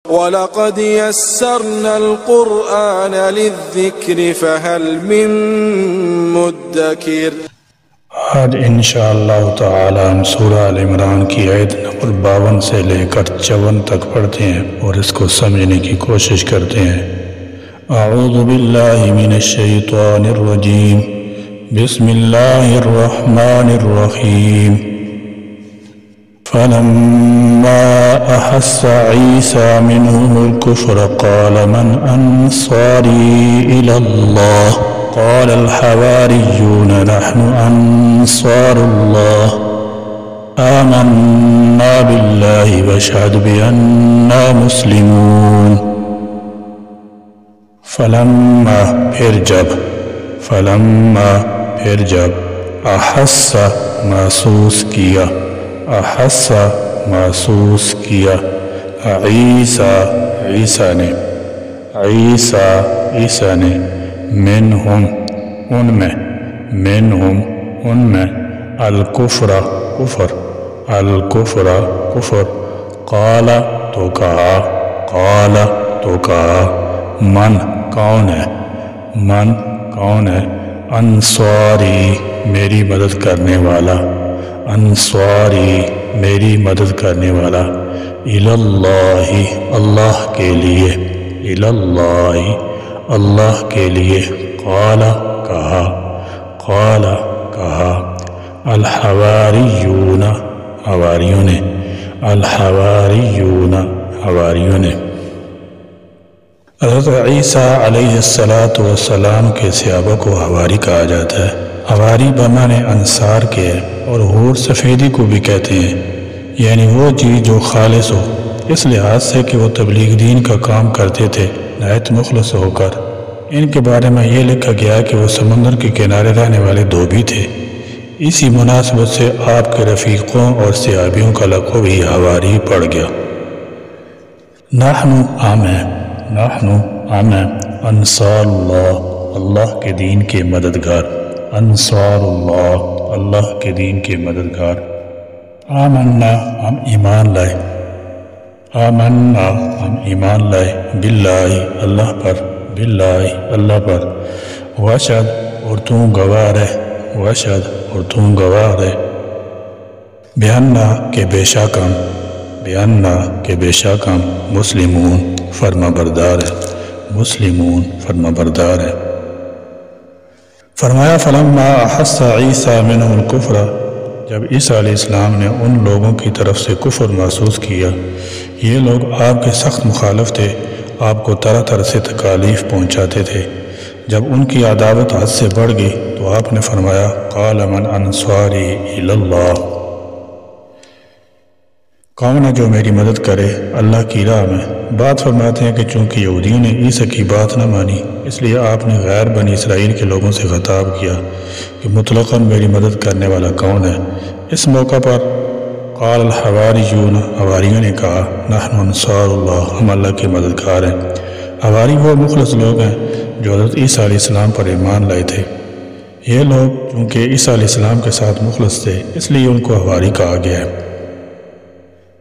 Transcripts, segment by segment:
وَلَقَدْ يَسَّرْنَا الْقُرْآنَ لِلذِّكْرِ فَهَلْ مِن مُدَّكِرٍ۔ آج انشاءاللہ تعالی ہم سورہ آل عمران کی آیت نمبر 52 سے لے کر 54 تک پڑھتے ہیں اور اس کو سمجھنے کی کوشش کرتے ہیں۔ اعوذ باللہ من الشیطان الرجیم، بسم اللہ الرحمن الرحیم۔ فلما أحس عيسى منهم الكفر قال من أنصاري إلى الله قال الحواريون نحن أنصار الله آمنا بالله واشهد بأننا مسلمون۔ فلما پھر جب احس محسوس کیا عیسیٰ نے منہم ان میں الکفر قال تو کہا من کون ہے انصاری میری مدد کرنے والا الاللہ اللہ کے لیے قال کہا الحواریون حضرت عیسیٰ علیہ السلام کے صحابہ کو حواری کہا جاتا ہے۔ حواری بمعنی انصار کے ہے اور حور سفیدی کو بھی کہتے ہیں، یعنی وہ چیز جو خالص ہو، اس لحاظ سے کہ وہ تبلیغ دین کا کام کرتے تھے نہایت مخلص ہو کر۔ ان کے بارے میں یہ لکھا گیا کہ وہ سمندر کے کنارے رہنے والے دھوبی تھے۔ اسی مناسبت سے آپ کے رفیقوں اور صحابیوں کا لقب ہی حواری پڑ گیا۔ نحن انصار اللہ کے دین کے مددگار، آمنا ہم ایمان لائے باللہ اللہ پر واشہد اور تم گواہ رہے بیاننا کے بے شک ہم مسلمون فرما بردار ہے۔ فرمایا فلما احس عیسیٰ منہم الکفر، جب عیسیٰ علیہ السلام نے ان لوگوں کی طرف سے کفر محسوس کیا، یہ لوگ آپ کے سخت مخالف تھے، آپ کو طرح طرح سے تکالیف پہنچاتے تھے۔ جب ان کی عداوت حد سے بڑھ گئی تو آپ نے فرمایا قال من انصاری الی اللہ، کون ہے جو میری مدد کرے اللہ کی راہ میں۔ بات فرماتے ہیں کہ چونکہ یہودیوں نے عیسیٰ کی بات نہ مانی، اس لیے آپ نے غیر بنی اسرائیل کے لوگوں سے خطاب کیا کہ مطلقاً میری مدد کرنے والا کون ہے۔ اس موقع پر قال الحواریون، حواریوں نے کہا نحن انصار اللہ، ہم اللہ کے مددگار ہیں۔ حواری وہ مخلص لوگ ہیں جو حضرت عیسیٰ علیہ السلام پر ایمان لائے تھے۔ یہ لوگ چونکہ عیسیٰ علیہ السلام کے ساتھ مخلص تھے، اس لیے ان کو حواری کہا گیا ہے۔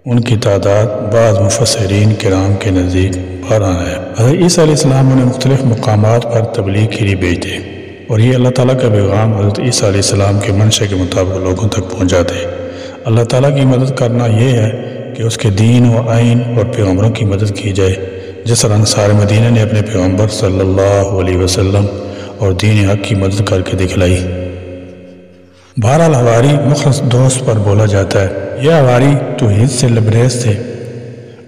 ان کی تعداد بعض مفسرین کرام کے نزدیک 12 ہے۔ حضرت عیسیٰ علیہ السلام انہیں مختلف مقامات پر تبلیغ کے لیے بھیجتے اور یہ اللہ تعالیٰ کا پیغام حضرت عیسیٰ علیہ السلام کے منشا کے مطابق لوگوں تک پہنچاتے۔ اللہ تعالیٰ کی مدد کرنا یہ ہے کہ اس کے دین و آئین اور پیغمبروں کی مدد کی جائے، جس طرح انصار مدینہ نے اپنے پیغمبر صلی اللہ علیہ وسلم اور دین حق کی مدد کر کے دکھلائی۔ بہرحال حواری مخلص دوست پر بولا جاتا ہے۔ یہ حواری توحید سے لبریز تھے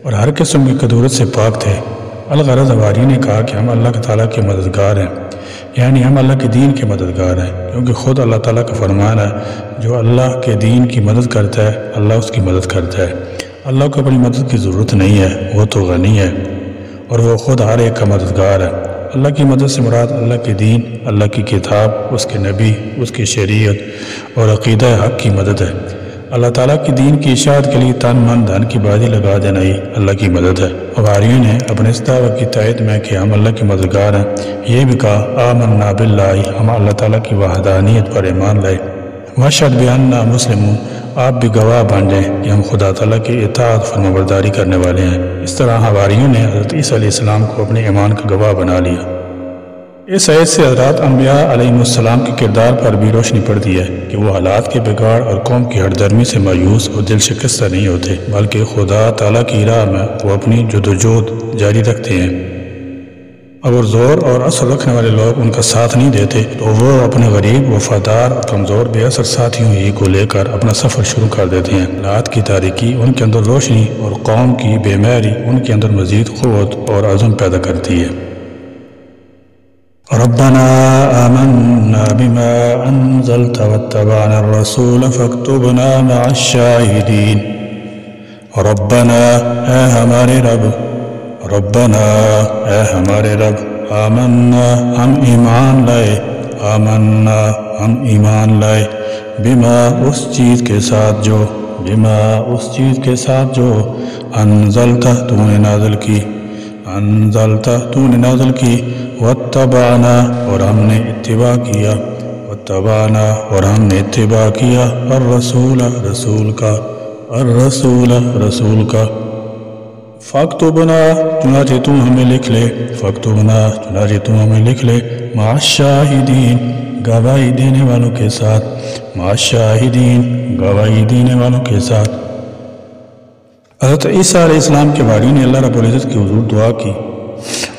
اور ہر قسم کی کدورت سے پاک تھے۔ الغرض حواری نے کہا کہ ہم اللہ تعالیٰ کے مددگار ہیں، یعنی ہم اللہ کے دین کے مددگار ہیں، کیونکہ خود اللہ تعالیٰ کا فرمان ہے جو اللہ کے دین کی مدد کرتا ہے اللہ اس کی مدد کرتا ہے۔ اللہ کو اپنی مدد کی ضرورت نہیں ہے، وہ تو غنی ہے اور وہ خود ہر ایک کا مددگار ہے۔ اللہ کی مدد سے مراد اللہ کے دین، اللہ کی کتاب، اس کے نبی، اس کی شریعت اور عقیدہ حق کی مدد ہے۔ اللہ تعالیٰ کی دین کی اشاعت کے لیے تن من دھن کی بازی لگا دینا ہی اللہ کی مدد ہے۔ حواریوں نے اپنے اس دعویٰ کی تائید میں کہ ہم اللہ کے مددگار ہیں یہ بھی کہا آمنا باللہ، ہم اللہ تعالیٰ کی وحدانیت پر ایمان لائے، واشہد بأننا مسلمون، آپ بھی گواہ بن جائیں کہ ہم خدا تعالیٰ کی اطاعت فرمانبرداری کرنے والے ہیں۔ اس طرح حواریوں نے حضرت عیسیٰ علیہ السلام کو اپنے ایمان کا گواہ بنا لیا۔ اس آیت سے حضرات انبیاء علیہ السلام کے کردار پر بھی روشنی پڑتی ہے کہ وہ حالات کے بگاڑ اور قوم کی ہردرمی سے مایوس اور دل شکستہ نہیں ہوتے، بلکہ خدا تعالیٰ کی راہ میں وہ اپنی جدوجہد جاری رکھتے ہیں۔ اگر زور اور اثر رکھنے والے لوگ ان کا ساتھ نہیں دیتے تو وہ اپنے غریب، وفادار اور کمزور بے اثر ساتھیوں ہی کو لے کر اپنا سفر شروع کر دیتے ہیں۔ حالات کی تاریکی ان کے اندر روشنی اور قوم کی بے مہری ان کے اندر مزید قوت اور عزم پیدا کرتی ہے۔ ربنا آمنا بما انزلت واتبعنا الرسول فاكتبنا مع الشاہدین۔ ربنا اے ہمارے رب، ربنا اے ہمارے رب، آمنا ہم ایمان لائے، آمنا ہم ایمان لائے، بما اس چیز کے ساتھ جو، بما اس چیز کے ساتھ جو انزلتا تو نے نازل کی، انزلتا تو نے نازل کی، واتبعنا اور ہم نے اتباع کیا، واتبعنا اور ہم نے اتباع کیا، الرسول رسول کا، الرسول رسول کا، فاکتبنا چنانچہ تم ہمیں لکھ لے، فاکتبنا چنانچہ تم ہمیں لکھ لے، مع الشاہدین گواہی دینے والوں کے ساتھ، مع الشاہدین گواہی دینے والوں کے ساتھ۔ حضرت عیسیٰ علیہ السلام کے باری نے اللہ رب العزت کی حضور دعا کی،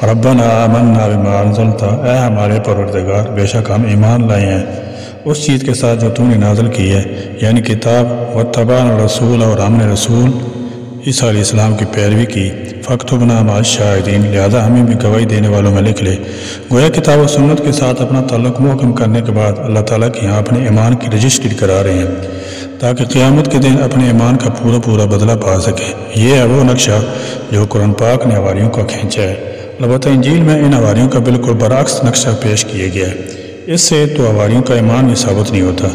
ربنا آمنا بما انزلتا، اے ہمارے پروردگار بے شک ہم ایمان لائے ہیں اس چیز کے ساتھ جو تو نے نازل کی ہے، یعنی کتاب، واتبعنا الرسول اور ہم نے رسول عیسیٰ علیہ السلام کی پیروی کی، فاکتبنا مع الشاہدین لہذا ہمیں بھی گواہی دینے والوں میں لکھ لے۔ گویا کتاب و سنت کے ساتھ اپنا تعلق محکم کرنے کے بعد اللہ تعالیٰ کے یہاں اپنے ایمان کی رجسٹری کرا رہے ہیں تاکہ قیامت کے دن اپنے ایمان کا پورا بدلہ پا سکیں۔ یہ ہے وہ نقشہ جو قرآن پاک نے حواریوں کا کھینچا ہے۔ البتہ انجیل میں ان حواریوں کا بالکل برعکس نقشہ پیش کیا گیا ہے۔ اس سے تو حواریوں کا ایمان بھی ثابت نہیں ہوتا۔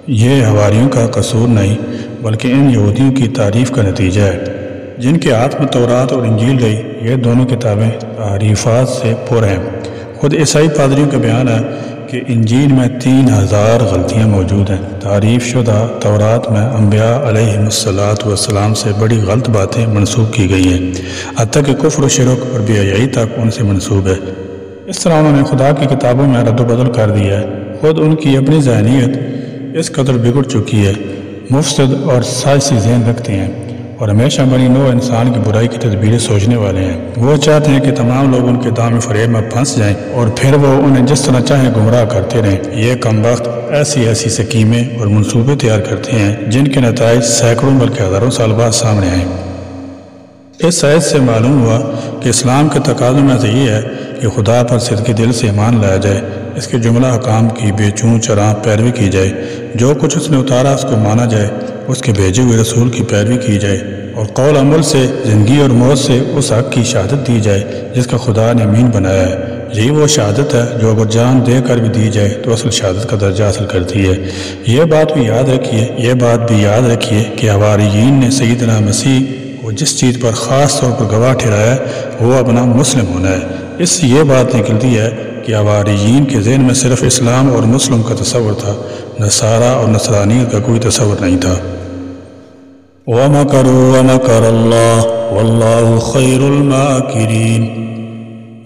یہ حواریوں کا قصور نہیں بلکہ ان یہودیوں کی تعریف کا نتیجہ ہے جن کے ہاتھ میں تورات اور انجیل گئی۔ یہ دونوں کتابیں تحریفات سے پر ہیں۔ خود عیسائی پادریوں کا بیان ہے کہ انجیل میں 3000 غلطیاں موجود ہیں۔ تعریف شدہ تورات میں انبیاء علیہ السلام سے بڑی غلط باتیں منسوب کی گئی ہیں، حتیٰ کہ کفر و شرک اور بے حیائی تک ان سے منسوب ہے۔ اس طرح انہوں نے خدا کی کتابوں میں رد و بدل کر دیا ہے۔ خود ان کی اپنی ذہنیت اس قدر بگڑ چکی ہے، مفسد اور سائسی ذہن رکھتے ہیں اور ہمیشہ بنی نوع انسان کی برائی کی تدبیریں سوچنے والے ہیں۔ وہ چاہتے ہیں کہ تمام لوگ ان کے دام فریب میں پھنس جائیں اور پھر وہ انہیں جس طرح چاہیں گمراہ کرتے رہیں۔ یہ کم وقت ایسی سکیمیں اور منصوبے تیار کرتے ہیں جن کے نتائج سینکڑوں بلکہ ہزاروں سال بعد سامنے آئیں۔ اس آیت سے معلوم ہوا کہ اسلام کے تقاضوں میں سے یہ ہے کہ خدا پر صدق دل سے ایمان لایا جائے، اس کے جملہ حکام کی بے چون چراں پیروی کی جائے، جو کچھ اس نے اتارا اس کو مانا جائے، اس کے بھیجے ہوئے رسول کی پیروی کی جائے اور قول عمل سے، زندگی اور موت سے اس حق کی شہادت دی جائے جس کا خدا نے امین بنایا ہے۔ یہی وہ شہادت ہے جو اگر جان دے کر بھی دی جائے تو اصل شہادت کا درجہ حاصل کرتی ہے۔ یہ بات بھی یاد رکھیے کہ حواریین نے سیدنا مسیح کو جس چیز پر خاص طور پر گواہ ٹھہرایا ہے وہ اپنا مسلم ہونا ہے۔ اس سے یہ بات نکلتی ہے کہ حواریین کے ذہن میں صرف اسلام اور مسلم کا تصور تھا، نصارہ اور نصرانیت کا کوئی تصور نہیں تھا۔ وَمَكَرُوا وَمَكَرَ اللَّهُ وَاللَّهُ خَيْرُ الْمَاكِرِينَ۔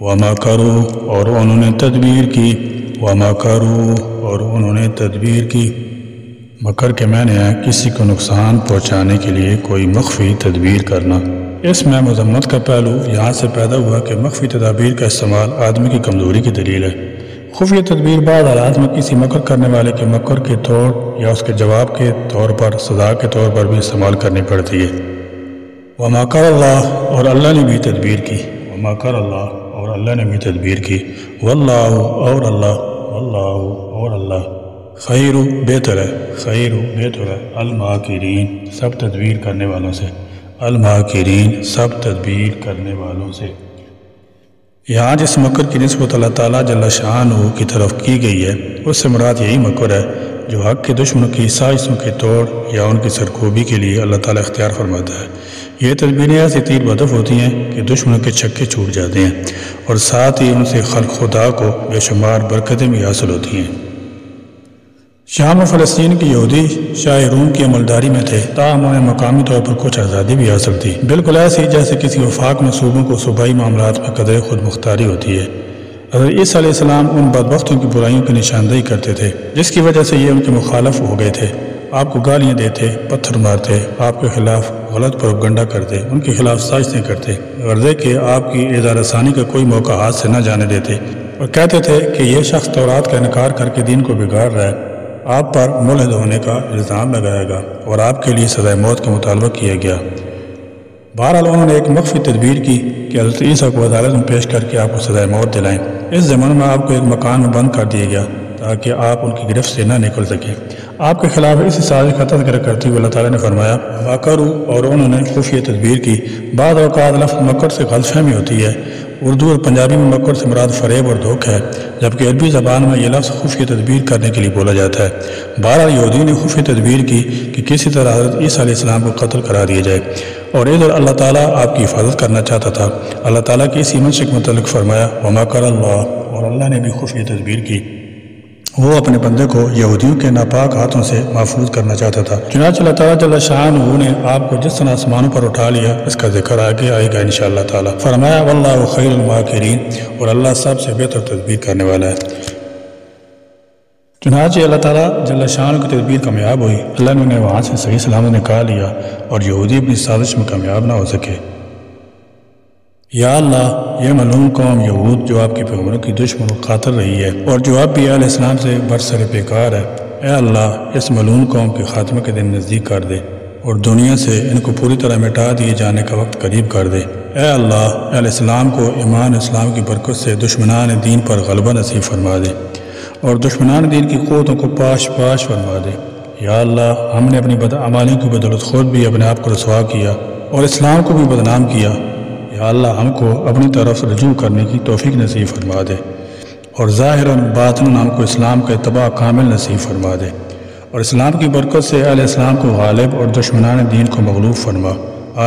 وَمَكَرُوا اور انہوں نے تدبیر کی، وَمَكَرُوا اور انہوں نے تدبیر کی۔ مکر کے معنی ہے کسی کو نقصان پہنچانے کے لیے کوئی مخفی تدبیر کرنا۔ اس میں مذمت کا پہلو یہاں سے پیدا ہوا کہ مخفی تدابیر کا استعمال آدمی کی کمزوری کی دلیل ہے۔ خفیہ تدبیر بعض حالات میں کسی مکر کرنے والے کے مکر کے طور یا اس کے جواب کے طور پر، سزا کے طور پر بھی استعمال کرنی پڑتی ہے۔ وَمَكَرَ اللَّهُ اور اللہ نے بھی تدبیر کی، وَمَكَرَ اللَّهُ اور اللہ نے بھی تدبیر کی، وَاللَّهُ اور اللہ، وَاللَّهُ اور اللہ، خیر بہتر ہے، خیر بہتر ہے، الماکرین سب تدبیر کرنے والوں سے، الماکرین سب تدبیر کرنے والوں سے۔ یہاں جس مکر کی نسبت اللہ تعالیٰ جل شانہ کی طرف کی گئی ہے اس سے مراد یہی مکر ہے جو حق کے دشمنوں کی سازشوں کے توڑ یا ان کی سرکوبی کے لیے اللہ تعالیٰ اختیار فرماتا ہے۔ یہ تدبیریں ایسی تیر بدف ہوتی ہیں کہ دشمنوں کے چھکے چھوٹ جاتے ہیں اور ساتھ ہی ان سے خلق خدا کو بے شمار برکتیں بھی حاصل ہوتی ہیں۔ شام و فلسطین کے یہودی شاہ روم کی عملداری میں تھے، تاہم انہیں مقامی طور پر کچھ آزادی بھی حاصل تھی، بالکل ایسی جیسے کسی وفاق میں صوبوں کو صوبائی معاملات میں قدر خود مختاری ہوتی ہے۔ حضرت عیسیٰ علیہ السلام ان بدبختوں کی برائیوں کی نشاندہی کرتے تھے جس کی وجہ سے یہ ان کے مخالف ہو گئے تھے، آپ کو گالیاں دیتے، پتھر مارتے، آپ کے خلاف غلط پروپیگنڈا کرتے، ان کے خلاف سازشیں کرتے، غرضے کہ آپ کی اعزاز رسانی کا کوئی موقع ہاتھ سے نہ جانے دیتے، اور کہتے تھے کہ یہ شخص تورات کا انکار کر کے دین کو بگاڑ رہا ہے، آپ پر ملحد ہونے کا الزام لگائے گا اور آپ کے لیے سزائے موت کا مطالبہ کیا گیا۔ بہرحال انہوں نے ایک مخفی تدبیر کی کہ حضرت عیسیٰ کو عدالت میں پیش کر کے آپ کو سزائے موت دلائیں۔ اس زمانے میں آپ کو ایک مکان میں بند کر دیا گیا تاکہ آپ ان کی گرفت سے نہ نکل سکیں۔ آپ کے خلاف اسی سازش کا تذکرہ کرتے ہوئے اللہ تعالیٰ نے فرمایا مکروا، اور انہوں نے خفیہ تدبیر کی۔ بعض اوقات لفظ مکر سے غلط فہمی ہوتی ہے، اردو اور پنجابی میں مکر سے مراد فریب اور دھوکہ ہے، جبکہ عربی زبان میں یہ لفظ خفیہ تدبیر کرنے کے لیے بولا جاتا ہے۔ بہرحال یہودی نے خفیہ تدبیر کی کہ کسی طرح حضرت عیسیٰ علیہ السلام کو قتل کرا دیا جائے، اور ادھر اللہ تعالیٰ آپ کی حفاظت کرنا چاہتا تھا۔ اللہ تعالیٰ کی اسی منشا کے متعلق فرمایا وَمَكَرَ اللَّهُ، اور اللہ نے بھی خفیہ تدبیر کی، وہ اپنے بندے کو یہودیوں کے ناپاک ہاتھوں سے محفوظ کرنا چاہتا تھا۔ چنانچہ اللہ تعالیٰ جل شانہ نے آپ کو جس طرح آسمانوں پر اٹھا لیا، اس کا ذکر آگے آئے گا انشاءاللہ تعالیٰ۔ فرمایا واللہ خیر الماکرین، اور اللہ سب سے بہتر تدبیر کرنے والا ہے۔ چنانچہ اللہ تعالیٰ جل شانہ کی تدبیر کامیاب ہوئی، اللہ نے انہیں وہاں سے صحیح سلامت نکال لیا اور یہودی اپنی سازش میں کامیاب نہ ہو سکے۔ یا اللہ، یہ ملعون قوم یہود جو آپ کے پیغمبروں کی دشمن و قاتل رہی ہے اور جو اب بھی علیہ السلام سے برسر پیکار ہے، اے اللہ اس ملعون قوم کے خاتمے کے دن نزدیک کر دے اور دنیا سے ان کو پوری طرح مٹا دیے جانے کا وقت قریب کر دے۔ اے اللہ علیہ السلام کو ایمان اسلام کی برکت سے دشمنان دین پر غلبہ نصیب فرما دے اور دشمنان دین کی قوتوں کو پاش پاش فرما دے۔ یا اللہ، ہم نے اپنی بدعمالیوں کی بدولت خود بھی اپنے آپ کو رسوا کیا اور اسلام کو بھی بدنام کیا۔ یا اللہ، ہم کو اپنی طرف رجوع کرنے کی توفیق نصیب فرما دے اور ظاہراً باطناً ہم کو اسلام کا اتباع کامل نصیب فرما دے اور اسلام کی برکت سے اہل اسلام کو غالب اور دشمنان دین کو مغلوب فرما۔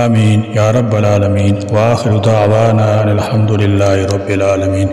آمین یا رب العالمین، وآخر دعوانا الحمد للہ رب العالمین۔